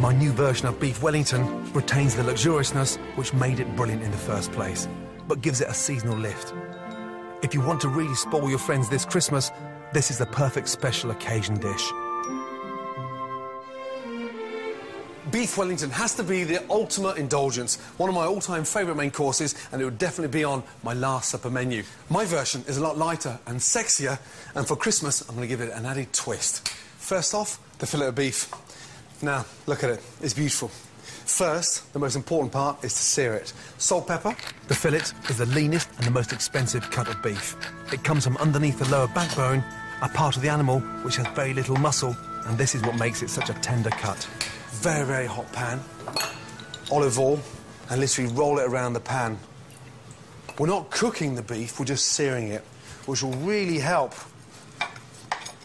My new version of beef Wellington retains the luxuriousness which made it brilliant in the first place, but gives it a seasonal lift. If you want to really spoil your friends this Christmas, this is the perfect special occasion dish. Beef Wellington has to be the ultimate indulgence, one of my all-time favourite main courses, and it would definitely be on my last supper menu. My version is a lot lighter and sexier, and for Christmas I'm going to give it an added twist. First off, the fillet of beef. Now, look at it, it's beautiful. First, the most important part is to sear it. Salt, pepper. The fillet is the leanest and the most expensive cut of beef. It comes from underneath the lower backbone, a part of the animal which has very little muscle, and this is what makes it such a tender cut. Very, very hot pan, olive oil, and literally roll it around the pan. We're not cooking the beef, we're just searing it, which will really help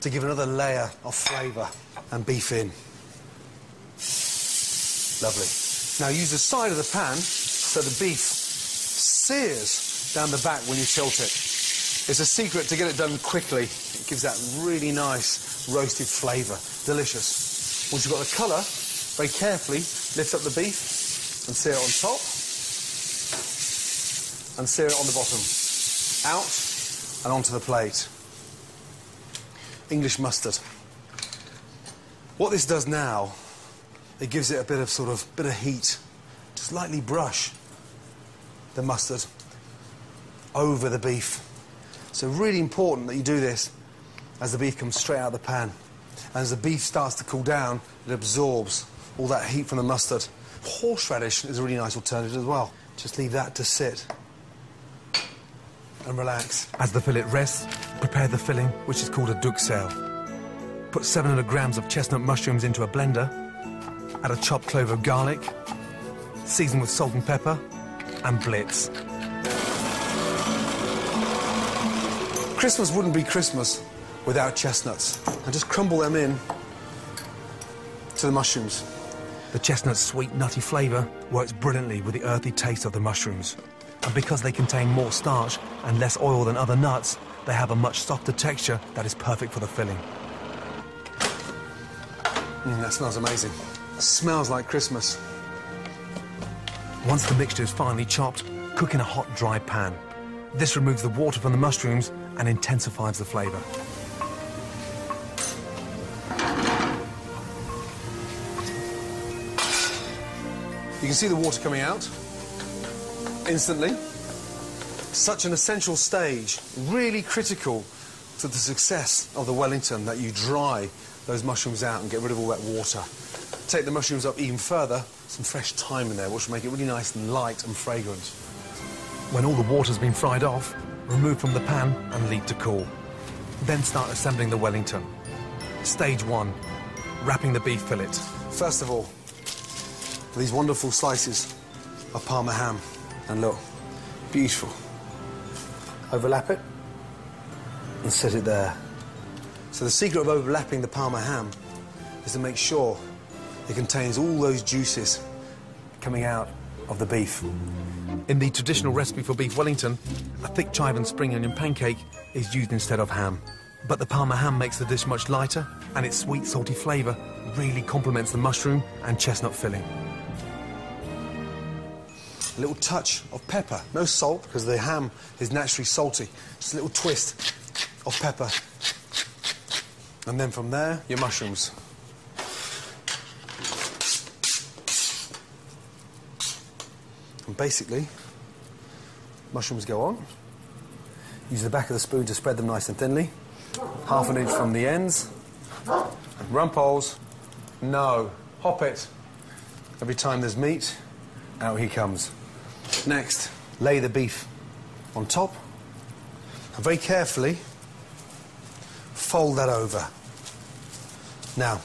to give another layer of flavour and beef in. Lovely. Now use the side of the pan so the beef sears down the back when you tilt it. It's a secret to get it done quickly. It gives that really nice roasted flavour. Delicious. Once you've got the colour, very carefully lift up the beef and sear it on top and sear it on the bottom. Out and onto the plate. English mustard. What this does now, it gives it a bit of heat. Just lightly brush the mustard over the beef. So really important that you do this as the beef comes straight out of the pan. And as the beef starts to cool down, it absorbs all that heat from the mustard. Horseradish is a really nice alternative as well. Just leave that to sit and relax. As the fillet rests, prepare the filling, which is called a duxelle. Put 700 grams of chestnut mushrooms into a blender, add a chopped clove of garlic, season with salt and pepper, and blitz. Christmas wouldn't be Christmas without chestnuts. And just crumble them in to the mushrooms. The chestnut's sweet, nutty flavour works brilliantly with the earthy taste of the mushrooms. And because they contain more starch and less oil than other nuts, they have a much softer texture that is perfect for the filling. That smells amazing. It smells like Christmas. Once the mixture is finely chopped, cook in a hot, dry pan. This removes the water from the mushrooms and intensifies the flavour. You can see the water coming out instantly. Such an essential stage, really critical to the success of the Wellington, that you dry those mushrooms out and get rid of all that water. Take the mushrooms up even further, some fresh thyme in there, which will make it really nice and light and fragrant. When all the water's been fried off, remove from the pan and leave to cool. Then start assembling the Wellington. Stage 1, wrapping the beef fillet. First of all, these wonderful slices of Parma ham. And look, beautiful. Overlap it and set it there. So the secret of overlapping the Parma ham is to make sure it contains all those juices coming out of the beef. In the traditional recipe for beef Wellington, a thick chive and spring onion pancake is used instead of ham. But the Parma ham makes the dish much lighter, and its sweet, salty flavour really complements the mushroom and chestnut filling. A little touch of pepper. No salt, because the ham is naturally salty. Just a little twist of pepper. And then from there, your mushrooms. And basically, mushrooms go on. Use the back of the spoon to spread them nice and thinly. Half an inch from the ends. Rumples. No. Hop it. Every time there's meat, out he comes. Next, lay the beef on top. And very carefully, fold that over. Now,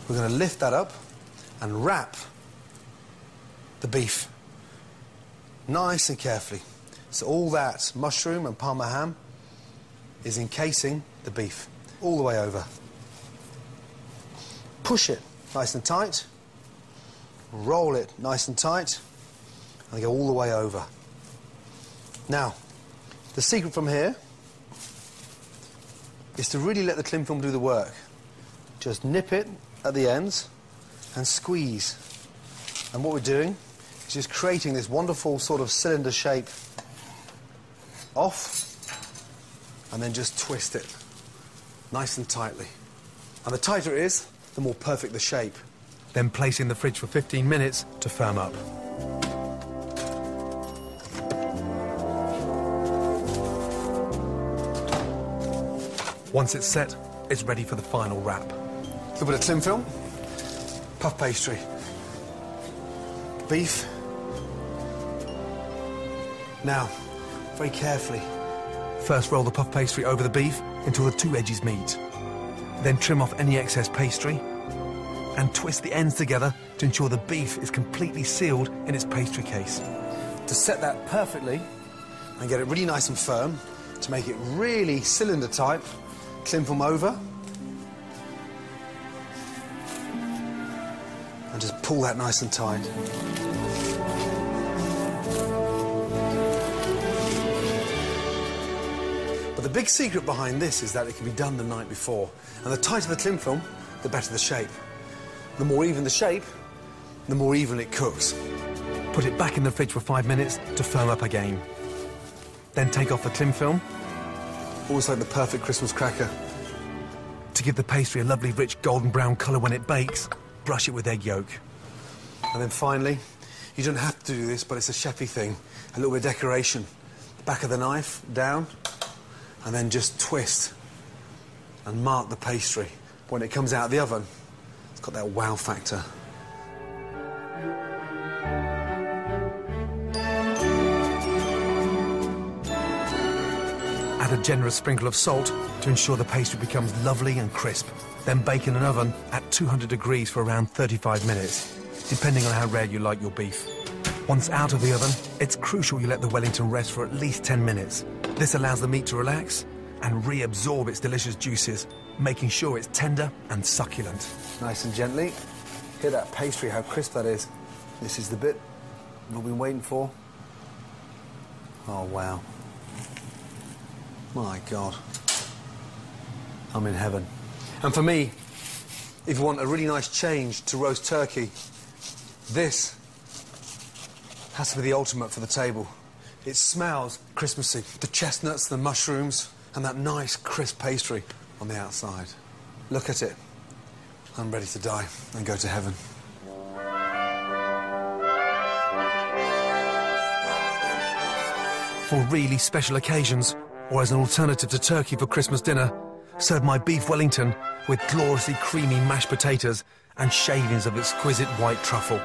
we're going to lift that up and wrap the beef nice and carefully. So all that mushroom and Parma ham is encasing the beef all the way over. Push it nice and tight. Roll it nice and tight. And go all the way over. Now, the secret from here is to really let the cling film do the work. Just nip it at the ends and squeeze. And what we're doing is just creating this wonderful sort of cylinder shape off, and then just twist it nice and tightly. And the tighter it is, the more perfect the shape. Then place in the fridge for 15 minutes to firm up. Once it's set, it's ready for the final wrap. A little bit of cling film, puff pastry, beef. Now, very carefully. First roll the puff pastry over the beef until the two edges meet. Then trim off any excess pastry and twist the ends together to ensure the beef is completely sealed in its pastry case. To set that perfectly and get it really nice and firm, to make it really cylinder type, cling film over and just pull that nice and tight. But the big secret behind this is that it can be done the night before, and the tighter the cling film, the better the shape. The more even the shape, the more even it cooks. Put it back in the fridge for 5 minutes to firm up again. Then take off the cling film. Almost like the perfect Christmas cracker. To give the pastry a lovely rich golden brown colour when it bakes, brush it with egg yolk. And then finally, you don't have to do this, but it's a chefy thing, a little bit of decoration. The back of the knife, down, and then just twist and mark the pastry. When it comes out of the oven, it's got that wow factor. Add a generous sprinkle of salt to ensure the pastry becomes lovely and crisp. Then bake in an oven at 200 degrees for around 35 minutes, depending on how rare you like your beef. Once out of the oven, it's crucial you let the Wellington rest for at least 10 minutes. This allows the meat to relax and reabsorb its delicious juices, making sure it's tender and succulent. Nice and gently. Hear that pastry, how crisp that is. This is the bit we've been waiting for. Oh, wow. My God. I'm in heaven. And for me, if you want a really nice change to roast turkey, this has to be the ultimate for the table. It smells Christmassy. The chestnuts, the mushrooms, and that nice crisp pastry on the outside. Look at it. I'm ready to die and go to heaven. For really special occasions, or as an alternative to turkey for Christmas dinner, serve my beef Wellington with gloriously creamy mashed potatoes and shavings of exquisite white truffle.